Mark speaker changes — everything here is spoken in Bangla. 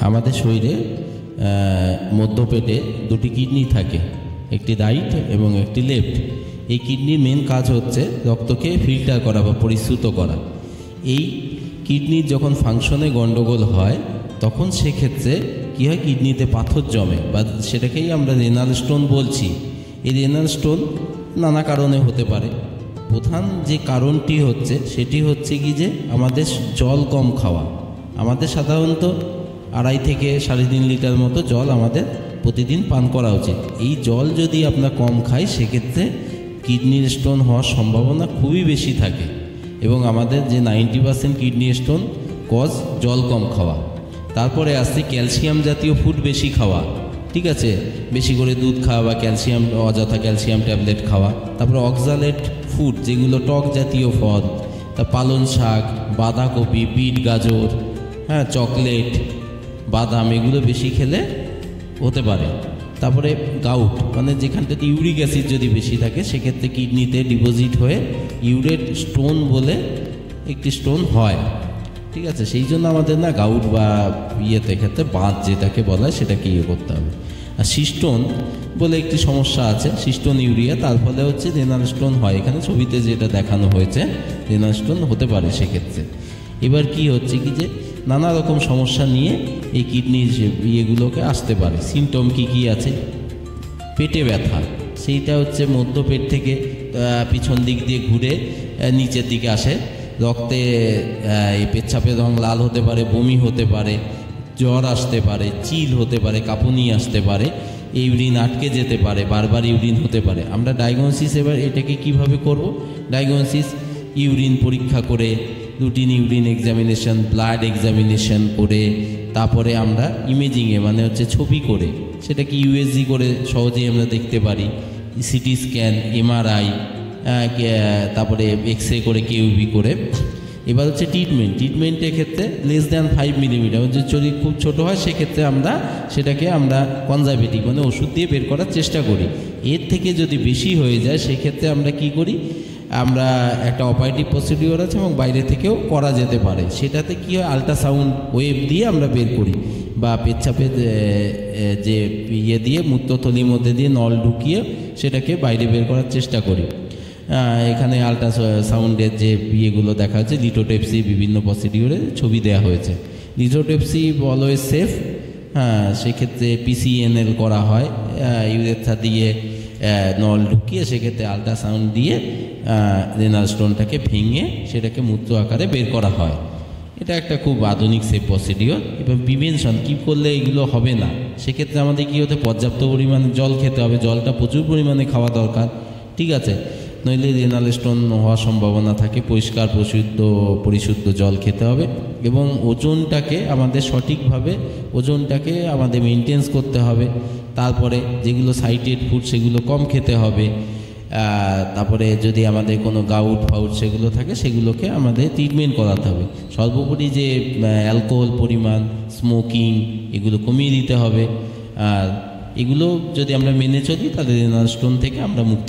Speaker 1: আমাদের শরীরে মধ্যপেটে দুটি কিডনি থাকে, একটি রাইট এবং একটি লেফট। এই কিডনির মেন কাজ হচ্ছে রক্তকে ফিল্টার করা বা পরিশ্রুত করা। এই কিডনির যখন ফাংশনে গণ্ডগোল হয় তখন সেক্ষেত্রে কী হয়, কিডনিতে পাথর জমে বা সেটাকেই আমরা রেনাল স্টোন বলছি। এই রেনাল স্টোন নানা কারণে হতে পারে। প্রধান যে কারণটি হচ্ছে সেটি হচ্ছে কি যে আমাদের জল কম খাওয়া। আমাদের সাধারণত 2.5 থেকে 3.5 লিটার মতো জল আমাদের প্রতিদিন পান করা উচিত। এই জল যদি আমরা কম খাই সেক্ষেত্রে কিডনির স্টোন হওয়ার সম্ভাবনা খুবই বেশি থাকে। এবং আমাদের যে 90% কিডনি স্টোন কজ জল কম খাওয়া। তারপরে আসছে ক্যালসিয়াম জাতীয় ফুড বেশি খাওয়া, ঠিক আছে, বেশি করে দুধ খাওয়া বা ক্যালসিয়াম অযথা ক্যালসিয়াম ট্যাবলেট খাওয়া। তারপরে অক্সালেট ফুড যেগুলো টক জাতীয় ফল, তা পালং শাক, বাঁধাকপি, বিট, গাজর, চকলেট, বাদাম, এগুলো বেশি খেলে হতে পারে। তারপরে গাউট মানে যেখানটাতে ইউরিক অ্যাসিড যদি বেশি থাকে সেক্ষেত্রে কিডনিতে ডিপোজিট হয়ে ইউরেট স্টোন বলে একটি স্টোন হয়, ঠিক আছে। সেই জন্য আমাদের না গাউট বা ইয়েতে ক্ষেত্রে বাত যেটাকে বলা হয় সেটাকে করতে হবে। আর সিস্টোন বলে একটি সমস্যা আছে, সিস্টোন ইউরিয়া, তার ফলে হচ্ছে রেনাল স্টোন হয়। এখানে ছবিতে যেটা দেখানো হয়েছে রেনাল স্টোন হতে পারে সেক্ষেত্রে। এবার কি হচ্ছে কি যে নানা রকম সমস্যা নিয়ে এই কিডনির ইয়েগুলোকে আসতে পারে। সিমটম কি আছে? পেটে ব্যথা, সেইটা হচ্ছে মধ্যপেট থেকে পিছন দিক দিয়ে ঘুরে নিচের দিকে আসে। রক্তে এই পেচ্ছাপের রং লাল হতে পারে, বমি হতে পারে, জ্বর আসতে পারে, চিল হতে পারে, কাঁপুনি আসতে পারে, ইউরিন আটকে যেতে পারে, বারবার ইউরিন হতে পারে। আমরা ডায়াগনোসিস এবার এটাকে কিভাবে করব? ডায়াগনোসিস ইউরিন পরীক্ষা করে, routine urine examination, blood examination করে, তারপরে আমরা ইমেজিংয়ে মানে হচ্ছে ছবি করে, সেটাকে ইউএসজি করে সহজেই আমরা দেখতে পারি, সিটি স্ক্যান, এমআরআই, তারপরে এক্স রে করে, কিউবি করে। এবার হচ্ছে ট্রিটমেন্টের ক্ষেত্রে লেস দ্যান 5 মিলিমিটার, যদি খুব ছোট হয় সেক্ষেত্রে সেটাকে আমরা কনজারভেটিভ মানে ওষুধ দিয়ে বের করার চেষ্টা করি। এর থেকে যদি বেশি হয়ে যায় সেক্ষেত্রে আমরা কি করি, আমরা একটা অপারেটিভ প্রসিডিওর আছে এবং বাইরে থেকেও করা যেতে পারে। সেটাতে কি হয়, আল্ট্রাসাউন্ড ওয়েভ দিয়ে আমরা বের করি বা পেচ্ছাপের যে ইয়ে দিয়ে মূত্রথলির মধ্যে দিয়ে নল ঢুকিয়ে সেটাকে বাইরে বের করার চেষ্টা করি। এখানে আল্ট্রাসাউন্ডের যে ইয়েগুলো দেখা হচ্ছে, লিথোট্রিপসি, বিভিন্ন প্রসিডিওরে ছবি দেওয়া হয়েছে। Lithotripsy always safe. সেক্ষেত্রে পিসিএনএল করা হয়, ইউরেথ্রা দিয়ে নল ঢুকিয়ে সেক্ষেত্রে আল্ট্রাসাউন্ড দিয়ে রেনাল স্টোনটাকে ভেঙে সেটাকে মূত্র আকারে বের করা হয়। এটা একটা খুব আধুনিক সেফ প্রসিডিওর। এবার প্রিভেনশন কী করলে এগুলো হবে না, সেক্ষেত্রে আমাদের কী হতে, পর্যাপ্ত পরিমাণে জল খেতে হবে, জলটা প্রচুর পরিমাণে খাওয়া দরকার, ঠিক আছে, নইলে রেনাল স্টোন হওয়ার সম্ভাবনা থাকে। পরিষ্কার পরিশুদ্ধ জল খেতে হবে এবং ওজনটাকে আমাদের সঠিকভাবে আমাদের মেনটেন্স করতে হবে। তারপরে যেগুলো সাইটেড ফুড সেগুলো কম খেতে হবে। তারপরে যদি আমাদের কোনো গাউট সেগুলো থাকে সেগুলোকে আমাদের ট্রিটমেন্ট করাতে হবে। সর্বোপরি যে অ্যালকোহল পরিমাণ, স্মোকিং, এগুলো কমিয়ে দিতে হবে। আর এগুলো যদি আমরা মেনে চলি তাহলে রেনাল স্টোন থেকে আমরা মুক্তি